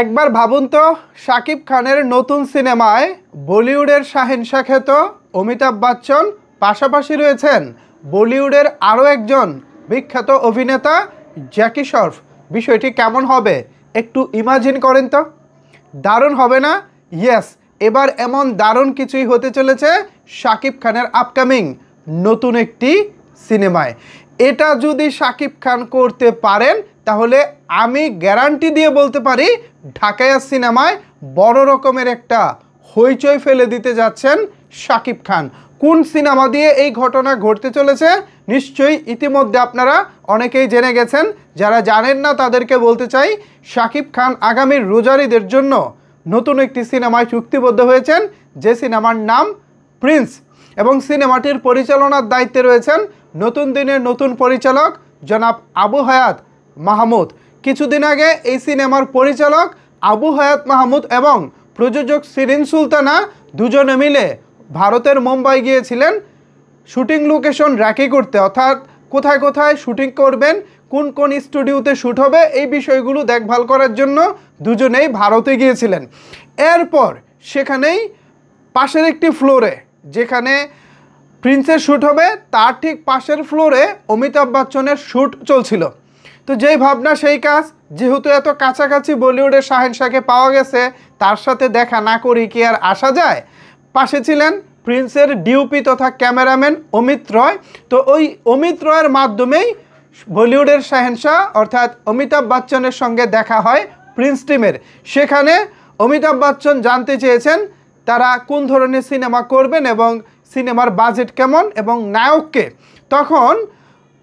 একবার ভাবুন তো, শাকিব খানের নতুন সিনেমায় বলিউডের শাহেনশা খ্যাত অমিতাভ বচ্চন, পাশাপাশি রয়েছেন বলিউডের আরও একজন বিখ্যাত অভিনেতা জ্যাকি শ্রফ। বিষয়টি কেমন হবে একটু ইমাজিন করেন তো, দারুণ হবে না? ইয়েস, এবার এমন দারুণ কিছুই হতে চলেছে শাকিব খানের আপকামিং নতুন একটি সিনেমায়। এটা যদি শাকিব খান করতে পারেন তাহলে আমি গ্যারান্টি দিয়ে বলতে পারি ঢাকাইয়া সিনেমায় বড় রকমের একটা হইচই ফেলে দিতে যাচ্ছেন শাকিব খান। কোন সিনেমা দিয়ে এই ঘটনা ঘটতে চলেছে নিশ্চয়ই ইতিমধ্যে আপনারা অনেকেই জেনে গেছেন। যারা জানেন না তাদেরকে বলতে চাই, শাকিব খান আগামীর রোজারিদের জন্য নতুন একটি সিনেমায় চুক্তিবদ্ধ হয়েছেন, যে সিনেমার নাম প্রিন্স, এবং সিনেমাটির পরিচালনার দায়িত্বে রয়েছেন নতুন দিনের নতুন পরিচালক জনাব আবু হায়াত মাহমুদ। কিছুদিন আগে এই সিনেমার পরিচালক আবু হায়াত মাহমুদ এবং প্রযোজক শিরিন সুলতানা দুজনে মিলে ভারতের মুম্বাই গিয়েছিলেন শুটিং লোকেশন র্যাকি করতে, অর্থাৎ কোথায় কোথায় শুটিং করবেন, কোন কোন স্টুডিওতে শ্যুট হবে, এই বিষয়গুলো দেখভাল করার জন্য দুজনেই ভারতে গিয়েছিলেন। এরপর সেখানেই পাশের একটি ফ্লোরে, যেখানে প্রিন্সের শ্যুট হবে তার ঠিক পাশের ফ্লোরে অমিতাভ বচ্চনের শ্যুট চলছিল। তো যেই ভাবনা সেই কাজ, যেহেতু এত কাছাকাছি বলিউডের শাহেনশাকে পাওয়া গেছে, তার সাথে দেখা না করি কি আর আসা যায়। পাশে ছিলেন প্রিন্সের ডিওপি তথা ক্যামেরাম্যান অমিত রয়। তো ওই অমিত রয়ের মাধ্যমেই বলিউডের শাহেনশা অর্থাৎ অমিতাভ বচ্চনের সঙ্গে দেখা হয় প্রিন্স টিমের। সেখানে অমিতাভ বচ্চন জানতে চেয়েছেন তারা কোন ধরনের সিনেমা করবেন এবং সিনেমার বাজেট কেমন এবং নায়ককে। তখন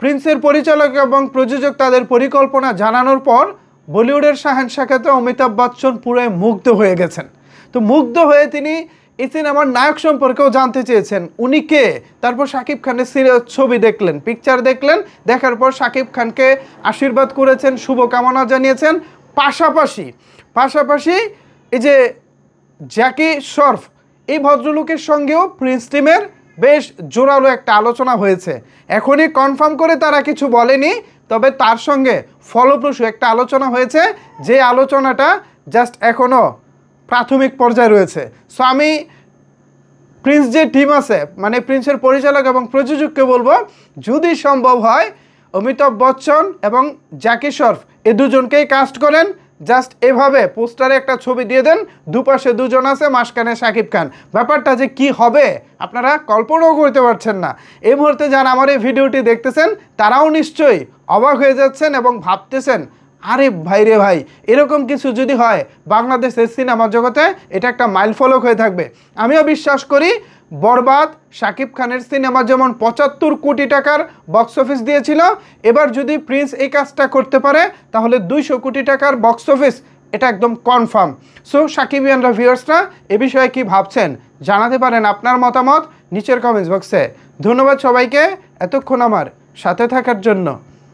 প্রিন্সের পরিচালক এবং প্রযোজক তাদের পরিকল্পনা জানানোর পর বলিউডের শাহেনশা খ্যাত অমিতাভ বচ্চন পুরো মুগ্ধ হয়ে গেছেন। তো মুগ্ধ হয়ে তিনি এই সিনেমার নায়ক সম্পর্কেও জানতে চেয়েছেন, উনি কে। তারপর শাকিব খানের ছবি দেখলেন, পিকচার দেখলেন, দেখার পর শাকিব খানকে আশীর্বাদ করেছেন, শুভকামনা জানিয়েছেন। পাশাপাশি এই যে জ্যাকি শ্রফ, এই ভদ্রলোকের সঙ্গেও প্রিন্স টিমের বেশ জোরালো একটা আলোচনা হয়েছে। এখনই কনফার্ম করে তারা কিছু বলেনি, তবে তার সঙ্গে ফলপ্রসূ একটা আলোচনা হয়েছে, যে আলোচনাটা জাস্ট এখনও প্রাথমিক পর্যায়ে রয়েছে। সো আমি প্রিন্স যে টিম আছে, মানে প্রিন্সের পরিচালক এবং প্রযোজককে বলবো, যদি সম্ভব হয় অমিতাভ বচ্চন এবং জ্যাকি শ্রফ এই দুজনকেই কাস্ট করেন। জাস্ট এভাবে পোস্টারে একটা ছবি দিয়ে দেন, দুপাশে দুজন আছে, মাঝখানে শাকিব খান। ব্যাপারটা যে কি হবে আপনারা কল্পনাও করতে পারছেন না। এই মুহূর্তে যারা আমার এই ভিডিওটি দেখতেছেন তারাও নিশ্চয়ই অবাক হয়ে যাচ্ছেন এবং ভাবতেছেন, আরে ভাই রে ভাই, এরকম কিছু যদি হয় বাংলাদেশের সিনেমা জগতে এটা একটা মাইলফলক হয়ে থাকবে। আমিও বিশ্বাস করি বরবাদ শাকিব খানের সিনেমা যেমন ৭৫ কোটি টাকার বক্স অফিস দিয়েছিল, এবার যদি প্রিন্স এই কাজটা করতে পারে তাহলে ২০০ কোটি টাকার বক্স অফিস, এটা একদম কনফার্ম। সো সাকিবিয়ানরা, ভিউয়ার্সরা এ বিষয়ে কি ভাবছেন জানাতে পারেন আপনার মতামত নিচের কমেন্টস বক্সে। ধন্যবাদ সবাইকে এতক্ষণ আমার সাথে থাকার জন্য।